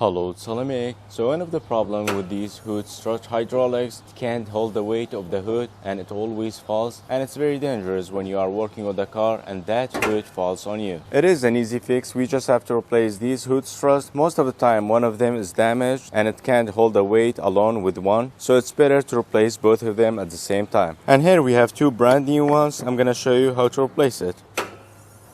Hello, it's AliMECH. So one of the problems with these hood strut hydraulics, it can't hold the weight of the hood and it always falls, and it's very dangerous when you are working on the car and that hood falls on you. It is an easy fix. We just have to replace these hood struts. Most of the time one of them is damaged and it can't hold the weight alone with one, so it's better to replace both of them at the same time. And here we have two brand new ones. I'm gonna show you how to replace it.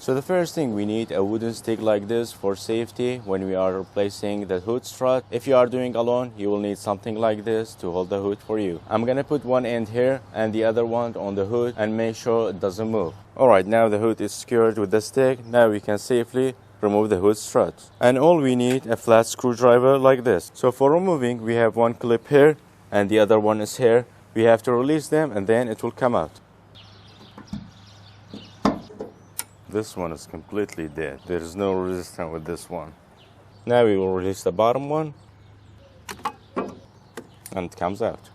So the first thing, we need a wooden stick like this for safety when we are replacing the hood strut. If you are doing alone, you will need something like this to hold the hood for you. I'm gonna put one end here and the other one on the hood and make sure it doesn't move. Alright, now the hood is secured with the stick. Now we can safely remove the hood strut. And all we need a flat screwdriver like this. So for removing, we have one clip here and the other one is here. We have to release them and then it will come out. This one is completely dead. There is no resistance with this one. Now we will release the bottom one and it comes out.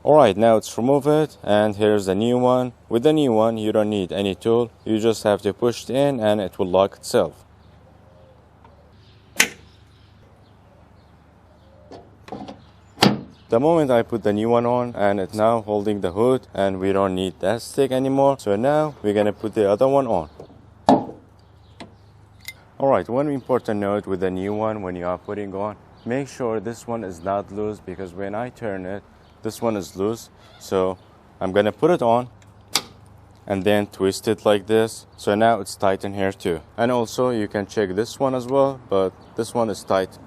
Alright, now let's remove it, and here's the new one. With the new one you don't need any tool. You just have to push it in and it will lock itself. The moment I put the new one on, and it's now holding the hood and we don't need that stick anymore. So now we're gonna put the other one on. Alright, one important note with the new one when you are putting on, make sure this one is not loose, because when I turn it, this one is loose. So I'm gonna put it on and then twist it like this. So now it's tight in here too. And also you can check this one as well, but this one is tight.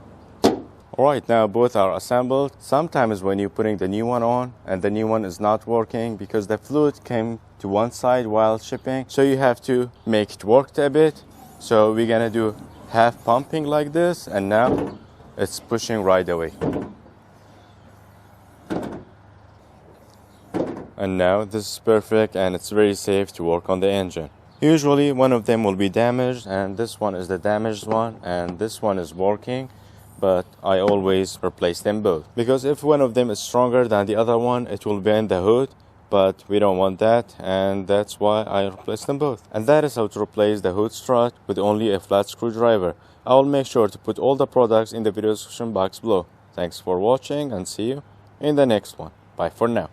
Alright, now both are assembled. Sometimes when you're putting the new one on and the new one is not working because the fluid came to one side while shipping, so you have to make it work a bit. So we're gonna do half pumping like this, and now it's pushing right away. And now this is perfect and it's very safe to work on the engine. Usually one of them will be damaged, and this one is the damaged one and this one is working, but I always replace them both, because if one of them is stronger than the other one, it will bend the hood. But we don't want that, and that's why I replace them both. And that is how to replace the hood strut with only a flat screwdriver. I will make sure to put all the products in the video description box below. Thanks for watching and see you in the next one. Bye for now.